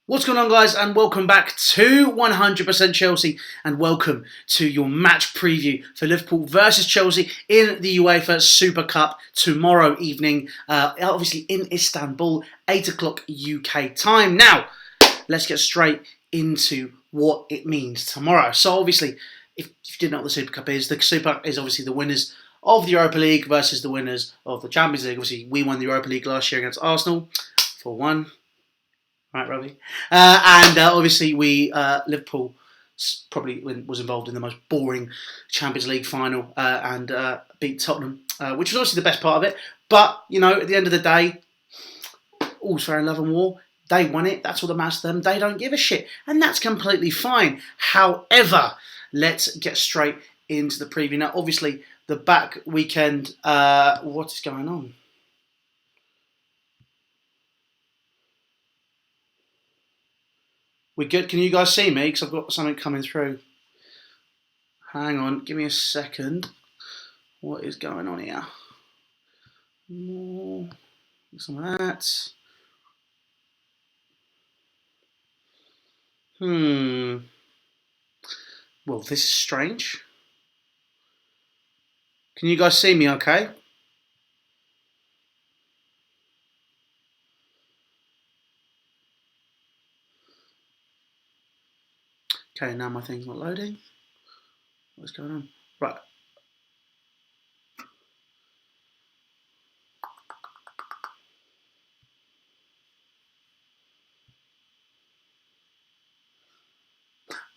What's going on, guys, and welcome back to 100% Chelsea, and welcome to your match preview for Liverpool versus Chelsea in the UEFA Super Cup tomorrow evening, obviously in Istanbul, 8 o'clock UK time. Now, let's get straight into what it means tomorrow. So, obviously, if you didn't know what the Super Cup is, the Super Cup is obviously the winners of the Europa League versus the winners of the Champions League. Obviously, we won the Europa League last year against Arsenal 4-1. Right, Robbie. Obviously, Liverpool probably was involved in the most boring Champions League final and beat Tottenham, which was obviously the best part of it. But, at the end of the day, all's fair in love and war. They won it. That's all that matters to them. They don't give a shit. And that's completely fine. However, let's get straight into the preview. Now, obviously, the back weekend, what is going on? We good? Can you guys see me? Because I've got something coming through. Hang on, give me a second. What is going on here? More. Some of that. Well, this is strange. Can you guys see me okay? Okay, now my thing's not loading. What's going on? Right.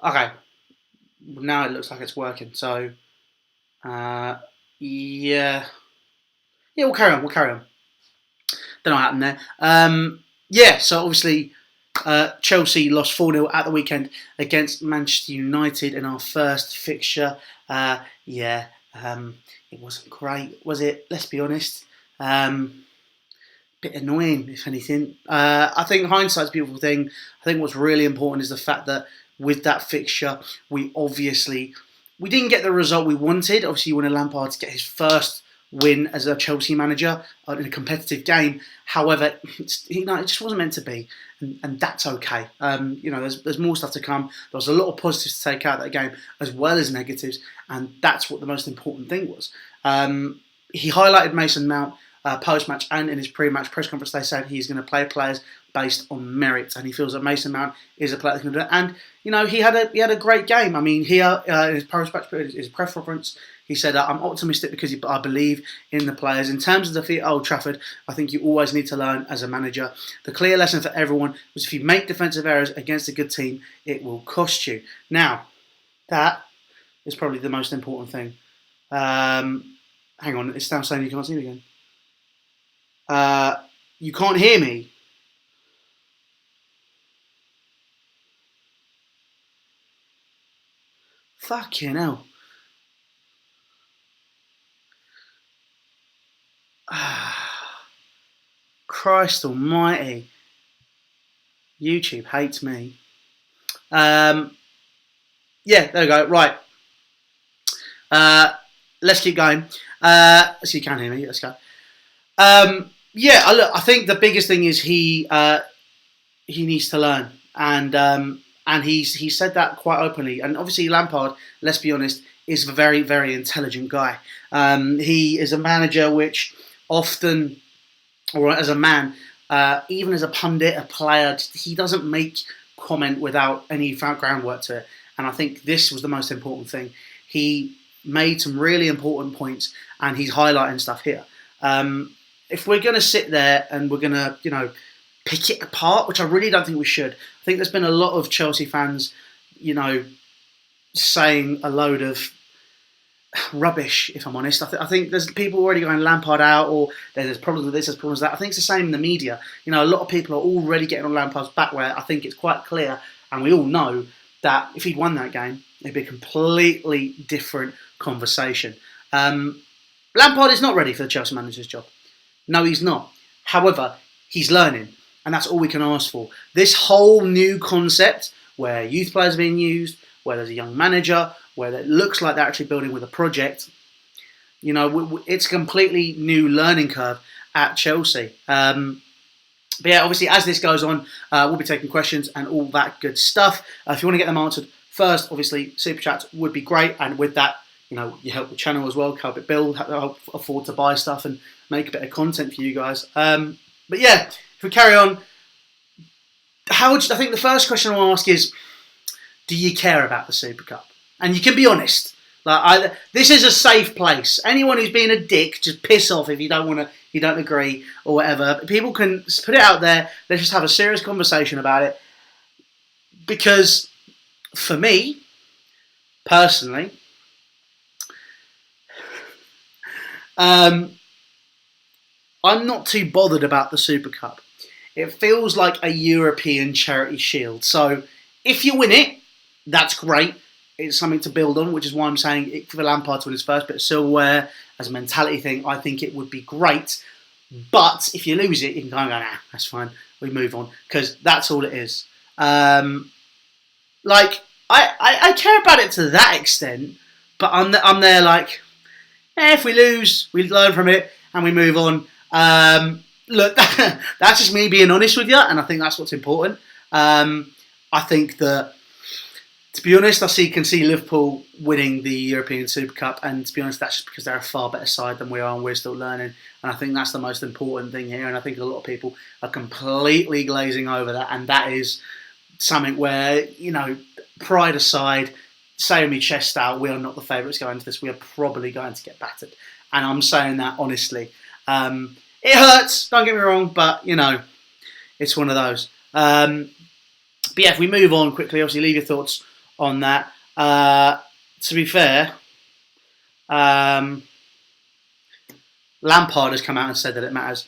Okay. Now it looks like it's working. So, yeah. Yeah, we'll carry on. Don't know what happened there. So obviously, Chelsea lost 4-0 at the weekend against Manchester United in our first fixture. It wasn't great, was it? Let's be honest. Bit annoying, if anything. I think hindsight's a beautiful thing. I think what's really important is the fact that with that fixture, we didn't get the result we wanted. Obviously, you wanted Lampard to get his first win as a Chelsea manager in a competitive game. However, it just wasn't meant to be, and that's okay. There's more stuff to come. There was a lot of positives to take out of that game as well as negatives, and that's what the most important thing was. He highlighted Mason Mount post-match and in his pre-match press conference. They said he's going to play players based on merit, and he feels that Mason Mount is a player that can do it. And he had a great game. I mean, here in his post-match, his press conference, he said, "I'm optimistic because I believe in the players. In terms of defeat at Old Trafford, I think you always need to learn as a manager. The clear lesson for everyone was if you make defensive errors against a good team, it will cost you." Now, that is probably the most important thing. Hang on, it's now saying you can't see me again. You can't hear me. Fucking hell. Christ almighty. YouTube hates me. There we go. Right. Let's keep going. So you can hear me. Let's go. I think the biggest thing is he needs to learn, and he said that quite openly. And obviously Lampard, let's be honest, is a very, very intelligent guy. He is a manager which often, or as a man, even as a pundit, a player, he doesn't make comment without any groundwork to it. And I think this was the most important thing. He made some really important points, and he's highlighting stuff here. If we're going to sit there and we're going to, pick it apart, which I really don't think we should. I think there's been a lot of Chelsea fans, saying a load of rubbish, if I'm honest. I think there's people already going Lampard out, or there's problems with this, there's problems with that. I think it's the same in the media. A lot of people are already getting on Lampard's back, where I think it's quite clear, and we all know, that if he'd won that game, it'd be a completely different conversation. Lampard is not ready for the Chelsea manager's job. No, he's not. However, he's learning, and that's all we can ask for. This whole new concept, where youth players are being used, where there's a young manager, where it looks like they're actually building with a project, it's a completely new learning curve at Chelsea. But yeah, obviously, as this goes on, we'll be taking questions and all that good stuff. If you want to get them answered first, obviously, super chats would be great. And with that, you help the channel as well, help it build, help afford to buy stuff and make a bit of content for you guys. But yeah, if we carry on, I think the first question I want to ask is, do you care about the Super Cup? And you can be honest. This is a safe place. Anyone who's being a dick, just piss off if you don't agree or whatever. People can put it out there. Let's just have a serious conversation about it. Because for me, personally, I'm not too bothered about the Super Cup. It feels like a European charity shield. So if you win it, that's great. It's something to build on, which is why I'm saying for Lampard to win his first bit of silverware as a mentality thing, I think it would be great. But if you lose it, you can kind of go, nah, that's fine. We move on because that's all it is. I care about it to that extent, but I'm there like, if we lose, we learn from it and we move on. Look, that's just me being honest with you, and I think that's what's important. I think that, to be honest, can see Liverpool winning the European Super Cup, and to be honest, that's just because they're a far better side than we are, and we're still learning. And I think that's the most important thing here. And I think a lot of people are completely glazing over that, and that is something where, pride aside, saying me chest out, we are not the favourites going into this. We are probably going to get battered, and I'm saying that honestly. It hurts. Don't get me wrong, but it's one of those. But yeah, if we move on quickly, obviously leave your thoughts on that. To be fair, Lampard has come out and said that it matters.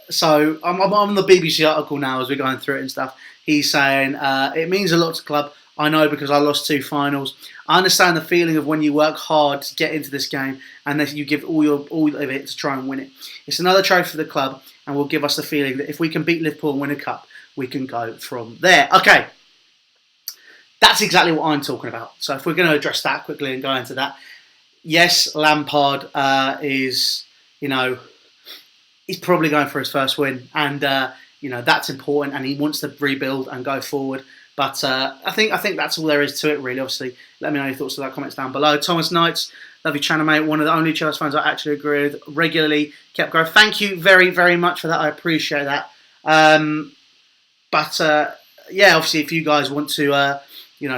So I'm on the BBC article now as we're going through it and stuff. He's saying it means a lot to the club. I know because I lost 2 finals. I understand the feeling of when you work hard to get into this game and that you give all of it to try and win it. It's another trophy for the club and will give us the feeling that if we can beat Liverpool and win a cup, we can go from there. Okay, that's exactly what I'm talking about. So if we're going to address that quickly and go into that, yes, Lampard is, he's probably going for his first win, and that's important, and he wants to rebuild and go forward. But I think that's all there is to it, really. Obviously, let me know your thoughts on that, comments down below. Thomas Knights, love your channel, mate. One of the only Chelsea fans I actually agree with regularly. Kept growing. Thank you very, very much for that. I appreciate that. Yeah, obviously, if you guys want to,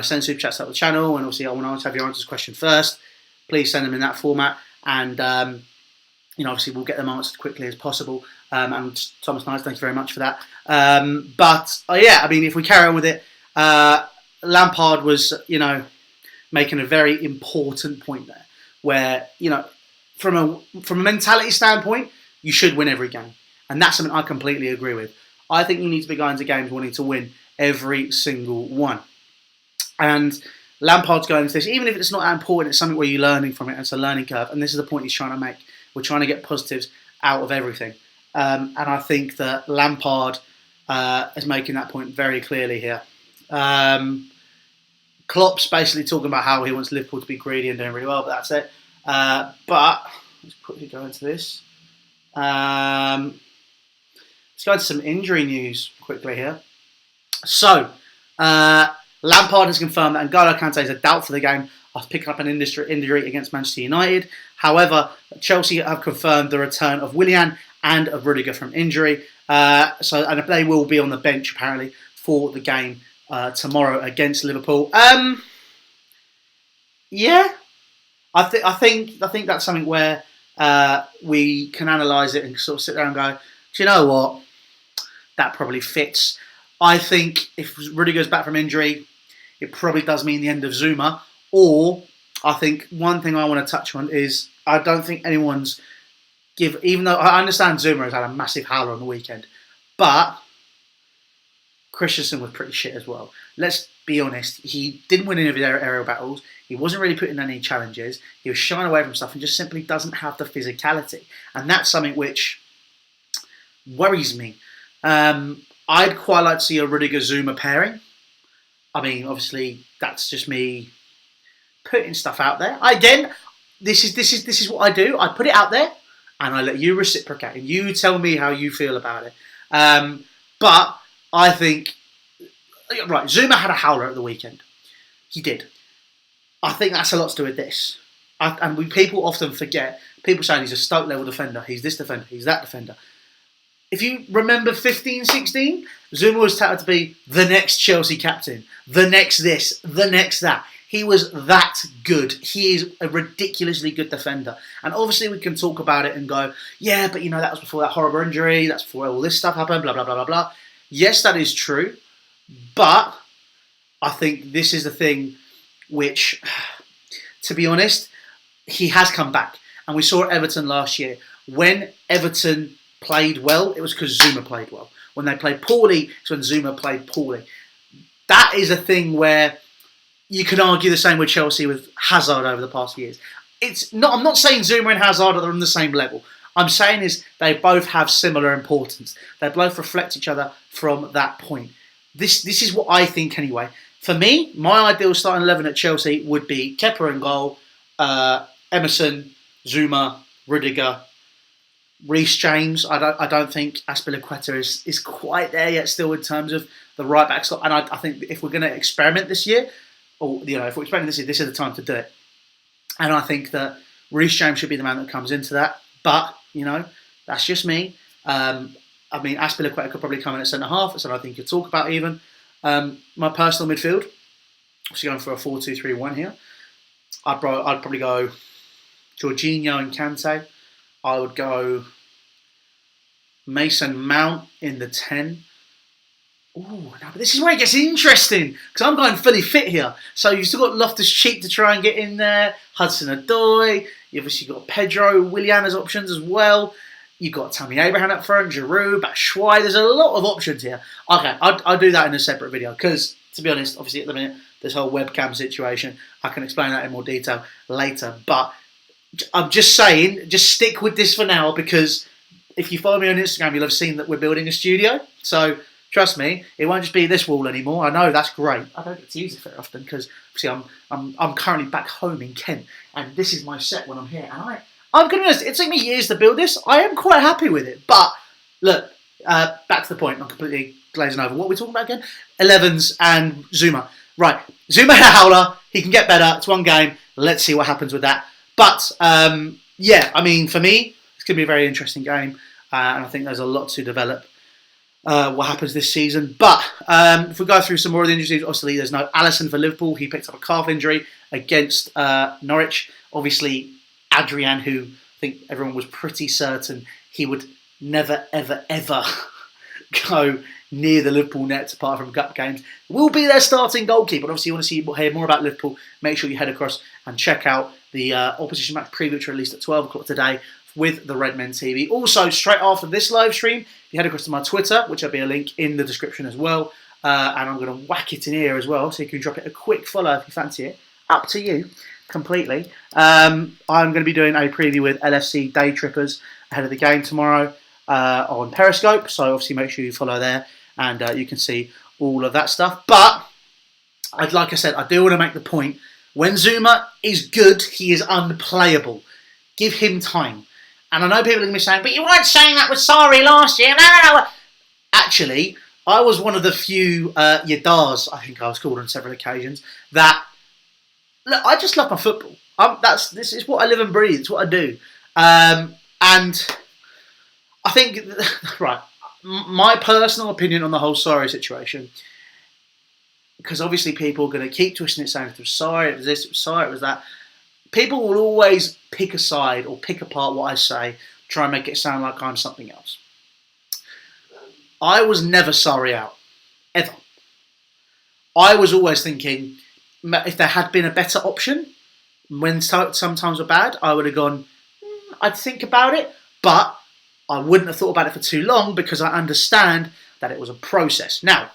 send super chats up the channel, and obviously I want to have your answers question first, please send them in that format, and obviously we'll get them answered quickly as possible. And Thomas Knights, thank you very much for that. Yeah, I mean, if we carry on with it. Lampard was, making a very important point there, where from a mentality standpoint, you should win every game, and that's something I completely agree with. I think you need to be going to games wanting to win every single one, and Lampard's going to this, even if it's not that important, it's something where you're learning from it, and it's a learning curve, and this is the point he's trying to make. We're trying to get positives out of everything, and I think that Lampard is making that point very clearly here. Klopp's basically talking about how he wants Liverpool to be greedy and doing really well, but that's it. But let's quickly go into this. Let's go into some injury news quickly here. So, Lampard has confirmed that N'Golo Kante is a doubt for the game after picking up an injury against Manchester United. However, Chelsea have confirmed the return of Willian and of Rudiger from injury. And they will be on the bench apparently for the game tomorrow against Liverpool. Yeah, I think that's something where we can analyse it and sort of sit there and go, do you know what? That probably fits. I think if Rudiger's back from injury, it probably does mean the end of Zuma. Or I think one thing I want to touch on is I don't think anyone's even though I understand Zuma has had a massive howler on the weekend, but Christensen was pretty shit as well. Let's be honest. He didn't win any of his aerial battles. He wasn't really putting in any challenges. He was shying away from stuff and just simply doesn't have the physicality. And that's something which worries me. I'd quite like to see a Rudiger-Zuma pairing. I mean, obviously, that's just me putting stuff out there. Again, this is what I do. I put it out there and I let you reciprocate. And you tell me how you feel about it. But I think, right, Zuma had a howler at the weekend. He did. I think that's a lot to do with this. People often forget, people saying he's a Stoke level defender, he's this defender, he's that defender. If you remember 15-16, Zuma was touted to be the next Chelsea captain, the next this, the next that. He was that good. He is a ridiculously good defender. And obviously we can talk about it and go, yeah, but that was before that horrible injury, that's before all this stuff happened, blah, blah, blah, blah, blah. Yes, that is true. But I think this is the thing which, to be honest, he has come back. And we saw at Everton last year. When Everton played well, it was because Zuma played well. When they played poorly, it's when Zuma played poorly. That is a thing where you can argue the same with Chelsea with Hazard over the past few years. I'm not saying Zuma and Hazard are on the same level. I'm saying is they both have similar importance. They both reflect each other from that point. This is what I think anyway. For me, my ideal starting 11 at Chelsea would be Kepa in goal, Emerson, Zuma, Rudiger, Reece James. I don't think Azpilicueta is quite there yet still in terms of the right back slot. And I think if we're going to experiment this year, or if we're experimenting this is the time to do it. And I think that Reece James should be the man that comes into that. But that's just me. Azpilicueta could probably come in at centre half, so I think you could talk about even. My personal midfield, obviously going for a 4-2-3-1 here. I'd probably go Jorginho and Kante. I would go Mason Mount in the 10. Ooh, but this is where it gets interesting because I'm going fully fit here. So you've still got Loftus-Cheek to try and get in there, Hudson-Odoi. You've obviously got Pedro, Willian as options as well. You've got Tammy Abraham up front, Giroud, Batshuayi. There's a lot of options here. Okay, I'll do that in a separate video because, to be honest, obviously at the minute, this whole webcam situation, I can explain that in more detail later. But I'm just saying, just stick with this for now because if you follow me on Instagram, you'll have seen that we're building a studio. So trust me, it won't just be this wall anymore. I know that's great. I don't get to use it very often because obviously I'm currently back home in Kent and this is my set when I'm here. And I'm going to be honest, it took me years to build this. I am quite happy with it. But look, back to the point. I'm completely glazing over. What are we talking about again? 11s and Zuma. Right, Zuma had a howler. He can get better. It's one game. Let's see what happens with that. But for me, it's going to be a very interesting game. And I think there's a lot to develop. What happens this season. But if we go through some more of the injuries, obviously there's no Alisson for Liverpool. He picked up a calf injury against Norwich. Obviously, Adrian, who I think everyone was pretty certain he would never, ever, ever go near the Liverpool net apart from cup games, will be their starting goalkeeper. But obviously, you want to hear more about Liverpool, make sure you head across and check out the opposition match preview, which released at 12 o'clock today with the Redmen TV. Also, straight after this live stream, you head across to my Twitter, which will be a link in the description as well. And I'm going to whack it in here as well, so you can drop it a quick follow if you fancy it. Up to you, completely. I'm going to be doing a preview with LFC Day Trippers ahead of the game tomorrow on Periscope. So obviously make sure you follow there and you can see all of that stuff. But, like I said, I do want to make the point. When Zuma is good, he is unplayable. Give him time. And I know people are going to be saying, but you weren't saying that with Sarri last year. No. Actually, I was one of the few Yadars, I think I was called on several occasions, that, look, I just love my football. This is what I live and breathe. It's what I do. And I think, right, my personal opinion on the whole Sarri situation, because obviously people are going to keep twisting it, saying it was Sarri, it was this, it was Sarri, it was that. People will always pick a side or pick apart what I say, try and make it sound like I'm something else. I was never Sarri out, ever. I was always thinking, if there had been a better option, when sometimes were bad, I would have gone, I'd think about it, but I wouldn't have thought about it for too long because I understand that it was a process. Now,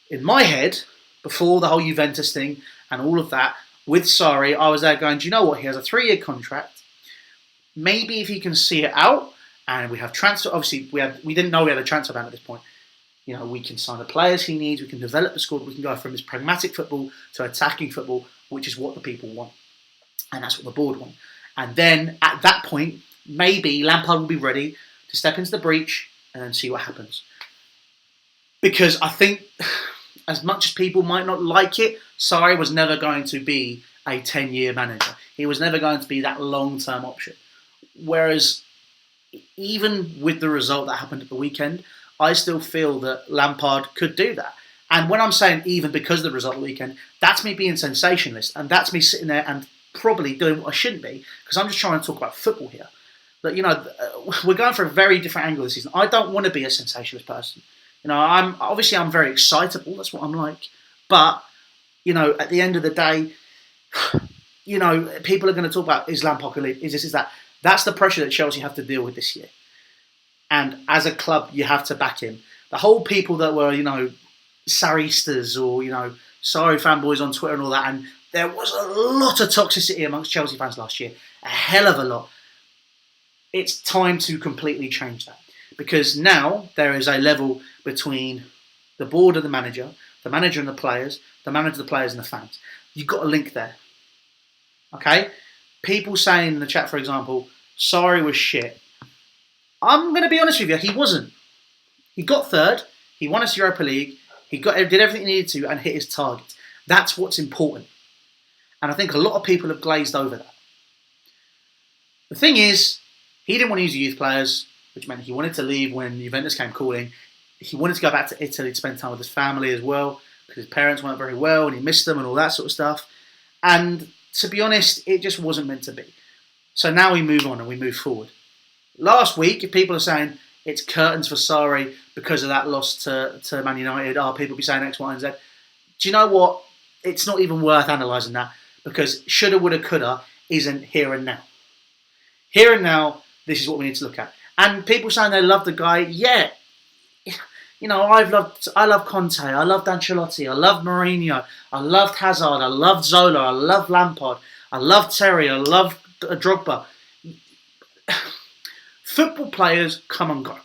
in my head, before the whole Juventus thing and all of that, with Sarri, I was there going, do you know what? He has a 3-year contract. Maybe if he can see it out, and we have transfer. Obviously, we didn't know we had a transfer ban at this point. We can sign the players he needs. We can develop the squad. We can go from his pragmatic football to attacking football, which is what the people want, and that's what the board want. And then at that point, maybe Lampard will be ready to step into the breach and then see what happens. because I think, as much as people might not like it, Sarri was never going to be a 10-year manager. He was never going to be that long-term option. Whereas, even with the result that happened at the weekend, I still feel that Lampard could do that. And when I'm saying even because of the result of the weekend, that's me being sensationalist, and that's me sitting there and probably doing what I shouldn't be, because I'm just trying to talk about football here. But, we're going for a very different angle this season. I don't want to be a sensationalist person. I'm very excitable. That's what I'm like. But, at the end of the day, people are going to talk about, is Lampard going to leave? Is this, is that? That's the pressure that Chelsea have to deal with this year. And as a club, you have to back him. The whole people that were, Sarristas or, Sarri fanboys on Twitter and all that, and there was a lot of toxicity amongst Chelsea fans last year. A hell of a lot. It's time to completely change that. Because now there is a level between the board and the manager and the players, the manager, the players and the fans. You've got a link there. Okay? People saying in the chat, for example, Sarri was shit. I'm going to be honest with you, he wasn't. He got third, he won us Europa League, he did everything he needed to and hit his target. That's what's important. And I think a lot of people have glazed over that. The thing is, he didn't want to use youth players, which meant he wanted to leave when Juventus came calling. He wanted to go back to Italy to spend time with his family as well, because his parents weren't very well and he missed them and all that sort of stuff. And to be honest, it just wasn't meant to be. So now we move on and we move forward. Last week, if people are saying it's curtains for Sarri because of that loss to Man United, people be saying X, Y and Z. Do you know what? It's not even worth analysing that, because shoulda, woulda, coulda isn't here and now. Here and now, this is what we need to look at. And people saying they love the guy, yeah. I love Conte, I loved Ancelotti, I loved Mourinho, I loved Hazard, I loved Zola, I loved Lampard, I loved Terry, I loved Drogba. Football players come and go.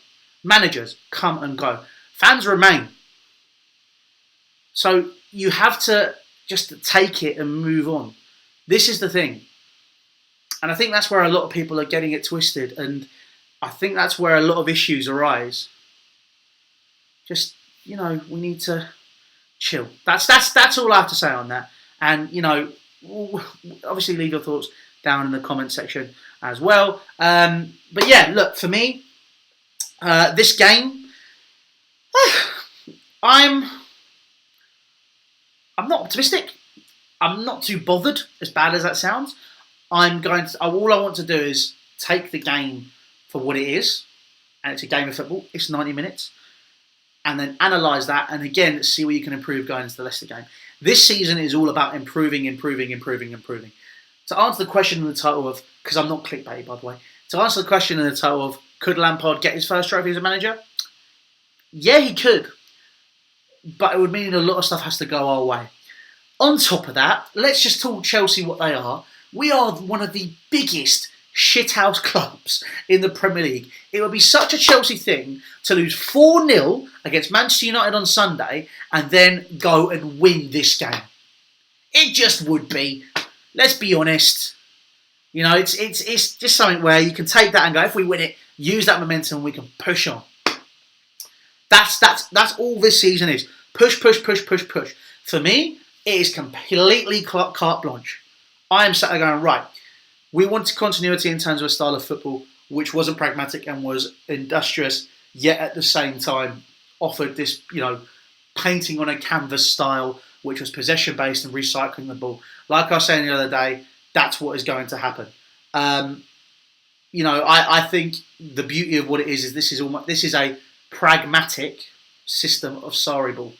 Managers come and go. Fans remain. So you have to just take it and move on. This is the thing. And I think that's where a lot of people are getting it twisted. And I think that's where a lot of issues arise. Just, we need to chill. That's all I have to say on that. And, obviously leave your thoughts down in the comment section as well. But yeah, look, for me, this game, I'm not optimistic. I'm not too bothered, as bad as that sounds. All I want to do is take the game for what it is, and it's a game of football. It's 90 minutes. And then analyse that, and again, see where you can improve going into the Leicester game. This season is all about improving. To answer the question in the title of, because I'm not clickbait, by the way, to answer the question in the title of, could Lampard get his first trophy as a manager? Yeah, he could. But it would mean a lot of stuff has to go our way. On top of that, let's just talk Chelsea what they are. We are one of the biggest shithouse clubs in the Premier League. It would be such a Chelsea thing to lose 4-0 against Manchester United on Sunday and then go and win this game. It just would be. Let's be honest. It's just something where you can take that and go, if we win it, use that momentum and we can push on. That's all this season is. Push. For me, it is completely carte blanche. I am sat there going, right, we wanted continuity in terms of a style of football which wasn't pragmatic and was industrious, yet at the same time offered this, painting on a canvas style which was possession-based and recycling the ball. Like I was saying the other day, that's what is going to happen. I think the beauty of what it is this is a pragmatic system of Sarri ball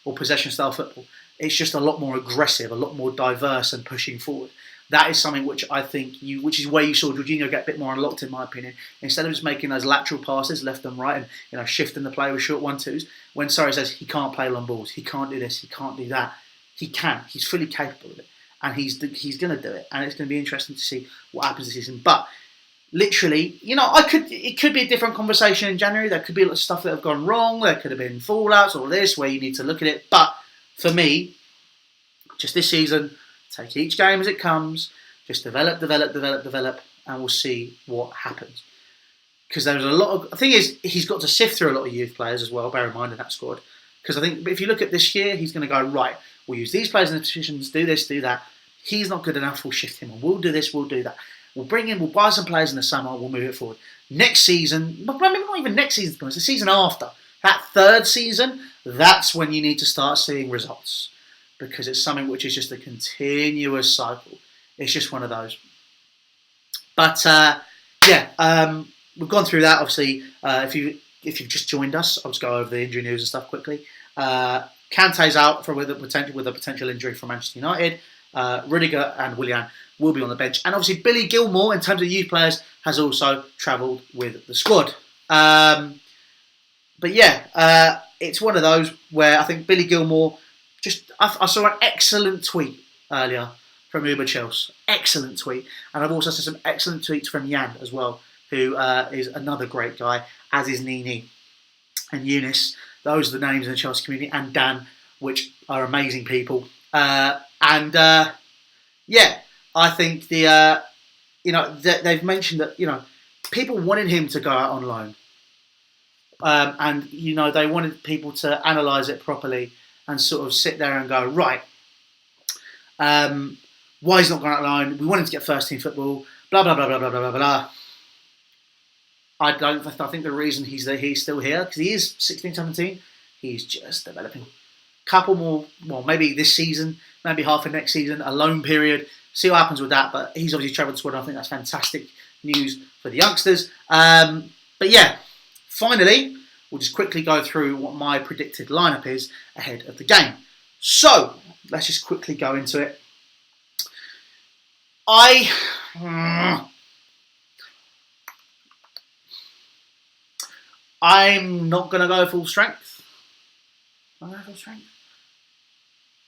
or possession-style football. It's just a lot more aggressive, a lot more diverse and pushing forward. That is something which I think which is where you saw Jorginho get a bit more unlocked, in my opinion. Instead of just making those lateral passes left and right and shifting the play with short 1-2s, when Sarri says he can't play long balls, he can't do this, he can't do that, he can. He's fully capable of it, and he's going to do it. And it's going to be interesting to see what happens this season. But literally, it could be a different conversation in January. There could be a lot of stuff that have gone wrong. There could have been fallouts, all this, where you need to look at it. But for me, just this season, take each game as it comes, just develop, and we'll see what happens. Because there's a lot of... The thing is, he's got to sift through a lot of youth players as well, bear in mind, in that squad. Because I think if you look at this year, he's going to go, right, we'll use these players in the positions, do this, do that. He's not good enough, we'll shift him on. We'll do this, we'll do that. We'll buy some players in the summer, we'll move it forward. Next season, not even next season, it's the season after. That third season, that's when you need to start seeing results. Because it's something which is just a continuous cycle. It's just one of those. But we've gone through that. Obviously, if you've just joined us, I'll just go over the injury news and stuff quickly. Kante's out with a potential injury from Manchester United. Rudiger and Willian will be on the bench, and obviously Billy Gilmour, in terms of youth players, has also travelled with the squad. It's one of those where I think Billy Gilmour. I saw an excellent tweet earlier from Uber Chelsea. Excellent tweet. And I've also seen some excellent tweets from Jan as well, who is another great guy, as is Nini and Eunice. Those are the names in the Chelsea community. And Dan, which are amazing people. I think they've mentioned that, people wanted him to go out on loan. They wanted people to analyse it properly and sort of sit there and go, right, why he's not going out alone? We want him to get first team football, blah, blah, blah, blah, blah, blah, blah, blah. I think the reason he's still here, because he is 16, 17, he's just developing. Couple more, maybe this season, maybe half of next season, a loan period, see what happens with that, but he's obviously travelled the squad, and I think that's fantastic news for the youngsters. Finally, we'll just quickly go through what my predicted lineup is ahead of the game. So, let's just quickly go into it. I'm not going to go full strength. Am I going full strength?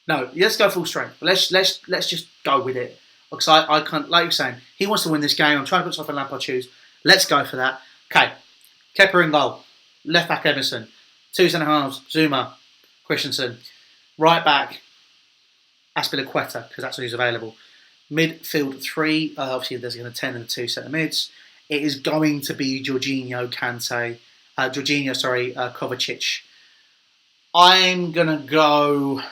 No, let's go full strength. Let's just go with it. Because I can't, like you're saying, he wants to win this game. I'm trying to put stuff in Lampard shoes. Let's go for that. Okay, Kepa in goal. Left back Emerson. Two centre halves, Zuma, Christensen. Right back, Azpilicueta, because that's who's available. Midfield three, obviously there's going to 10 and the two centre mids. It is going to be Kovacic. I'm going to go...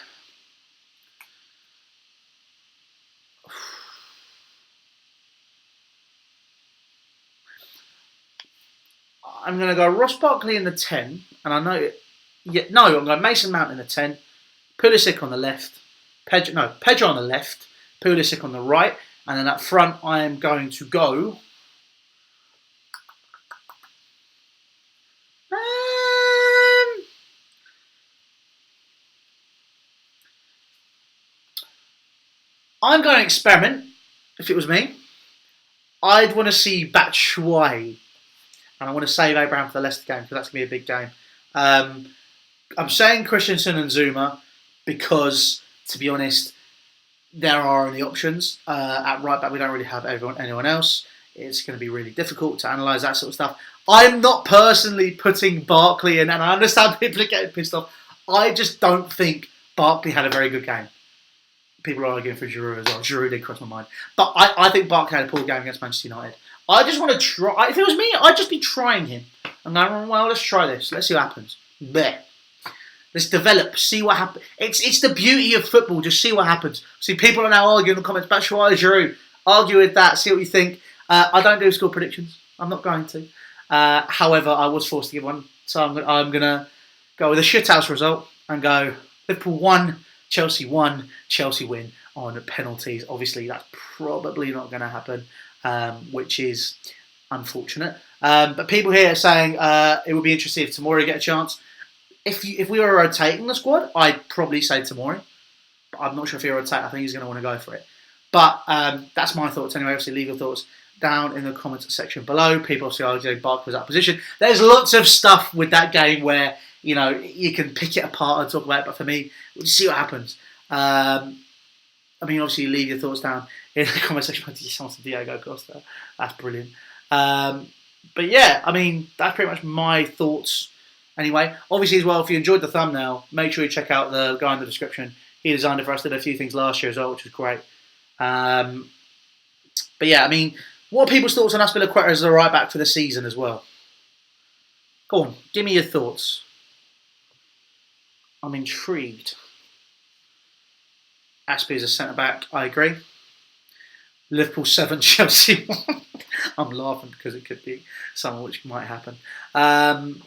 I'm going to go Ross Barkley in the 10, and I know... I'm going Mason Mount in the 10, Pulisic on the left, Pedro on the left, Pulisic on the right, and then up front I am going to go... I'm going to experiment, if it was me. I'd want to see Batshuayi. And I want to save Abraham for the Leicester game, because that's going to be a big game. I'm saying Christensen and Zuma because, to be honest, there are only options. At right back, we don't really have anyone else. It's going to be really difficult to analyse that sort of stuff. I'm not personally putting Barkley in, and I understand people are getting pissed off. I just don't think Barkley had a very good game. People are arguing for Giroud as well. Giroud did cross my mind. But I think Barkley had a poor game against Manchester United. I just want to try. If it was me, I'd just be trying him. And going, well, let's try this. Let's see what happens. Blech. Let's develop. See what happens. It's the beauty of football. Just see what happens. See, people are now arguing in the comments about Giroud. Argue with that. See what you think. I don't do score predictions. I'm not going to. However, I was forced to give one. So I'm going to go with a shithouse result and go Liverpool 1, Chelsea 1, Chelsea win on penalties. Obviously, that's probably not going to happen. Which is unfortunate. But people here are saying it would be interesting if Tomori get a chance. If we were rotating the squad, I'd probably say Tomori. But I'm not sure if he rotate. I think he's going to want to go for it. But that's my thoughts anyway. Obviously, leave your thoughts down in the comments section below. People obviously arguing Barkley was out of position. There's lots of stuff with that game where you can pick it apart and talk about it. But for me, we'll see what happens. Obviously, leave your thoughts down in the comment section. Someone said Diego Costa. That's brilliant. That's pretty much my thoughts. Anyway, obviously as well, if you enjoyed the thumbnail, make sure you check out the guy in the description. He designed it for us. Did a few things last year as well, which was great. What are people's thoughts on Azpilicueta as a right back for the season as well? Go on, give me your thoughts. I'm intrigued. Aspie as a centre back, I agree. Liverpool 7, Chelsea 1. I'm laughing because it could be something which might happen. 3-0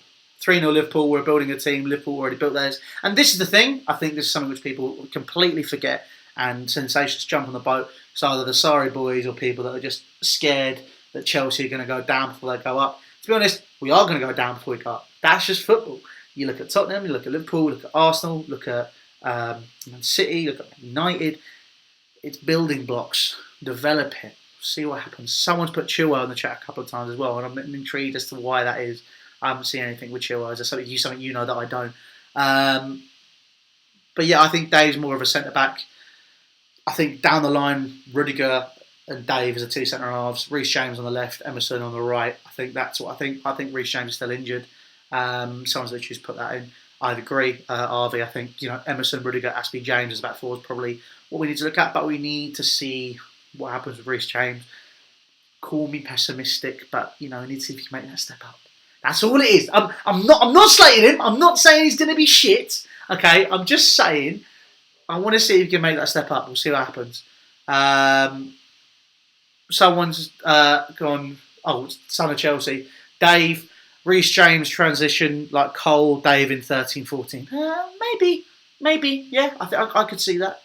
Liverpool, we're building a team. Liverpool already built theirs. And this is the thing, I think this is something which people completely forget, and sensations jump on the boat. It's either the sorry boys or people that are just scared that Chelsea are going to go down before they go up. To be honest, we are going to go down before we go up. That's just football. You look at Tottenham, you look at Liverpool, look at Arsenal, look at Man City, look at United. It's building blocks. Develop it. See what happens. Someone's put Chilwell in the chat a couple of times as well, and I'm intrigued as to why that is. I haven't seen anything with Chilwell. Is there something you know that I don't? But yeah, I think Dave's more of a centre back. I think down the line, Rudiger and Dave as the two centre halves. Reece James on the left, Emerson on the right. I think that's what I think. I think Reece James is still injured. Someone's literally just put that in. I'd agree, RV. I think Emerson, Rudiger, Aspie, James as back four is probably what we need to look at. But we need to see what happens with Reece James. Call me pessimistic, but we need to see if he can make that step up. That's all it is. I'm not slating him. I'm not saying he's going to be shit. Okay, I'm just saying I want to see if he can make that step up. We'll see what happens. Someone's gone. Oh, son of Chelsea, Dave. Reece James transition like Cole, Dave in 13-14. Maybe. Yeah, I think I could see that.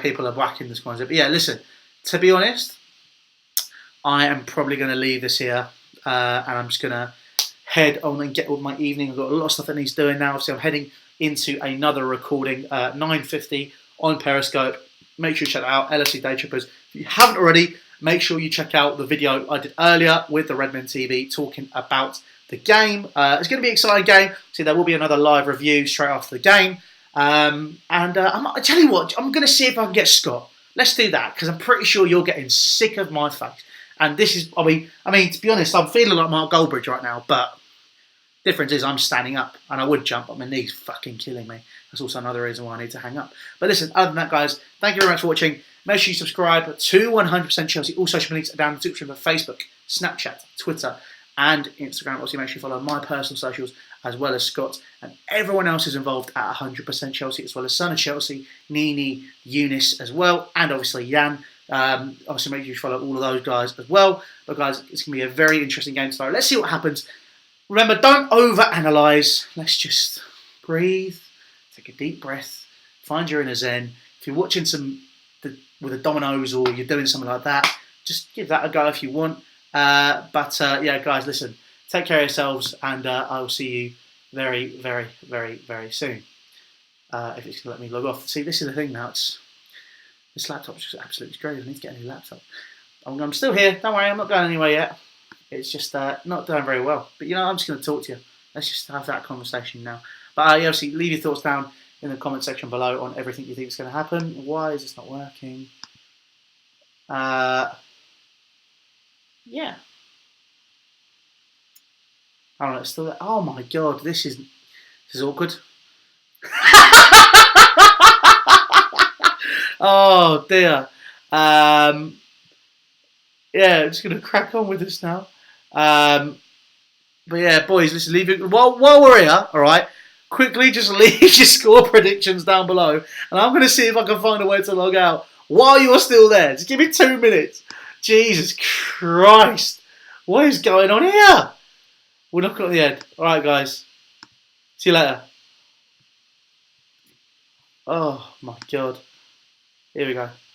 People are whacking this one. But yeah, listen. To be honest, I am probably going to leave this here, and I'm just going to head on and get on my evening. I've got a lot of stuff that needs doing now, so I'm heading into another recording, 9:50 on Periscope. Make sure you check that out, LFC Day Trippers. If you haven't already, make sure you check out the video I did earlier with the Redmen TV talking about the game. It's going to be an exciting game. So there will be another live review straight after the game. I tell you what, I'm going to see if I can get Scott. Let's do that, because I'm pretty sure you're getting sick of my face. And this is, I mean, to be honest, I'm feeling like Mark Goldbridge right now, but difference is I'm standing up, and I would jump, but my knee's fucking killing me. That's also another reason why I need to hang up. But listen, other than that, guys, thank you very much for watching. Make sure you subscribe to 100% Chelsea. All social links are down in the description for Facebook, Snapchat, Twitter, and Instagram. Obviously, make sure you follow my personal socials as well as Scott and everyone else is involved at 100% Chelsea, as well as Son of Chelsea, Nini, Eunice as well, and obviously Jan. Obviously, make sure you follow all of those guys as well. But guys, it's going to be a very interesting game tomorrow. Let's see what happens. Remember, don't overanalyze. Let's just breathe, take a deep breath, find your inner zen. If you're watching with the dominoes or you're doing something like that, just give that a go if you want. Yeah, guys, listen, take care of yourselves, and I will see you very, very, very, very soon. If it's going to let me log off. See, this is the thing now. This laptop's just absolutely great. I need to get a new laptop. I'm still here. Don't worry, I'm not going anywhere yet. It's just not doing very well. But I'm just going to talk to you. Let's just have that conversation now. But obviously, leave your thoughts down in the comment section below on everything you think is going to happen. Why is this not working? Yeah. Oh, no, it's still there. Oh my god, this is awkward. Oh dear. Yeah, I'm just gonna crack on with this now. But yeah, boys, listen, leave it while we're here, alright? Quickly just leave your score predictions down below, and I'm gonna see if I can find a way to log out while you're still there. Just give me 2 minutes. Jesus Christ. What is going on here? We're knocking on the head. Alright, guys. See you later. Oh my god. Here we go.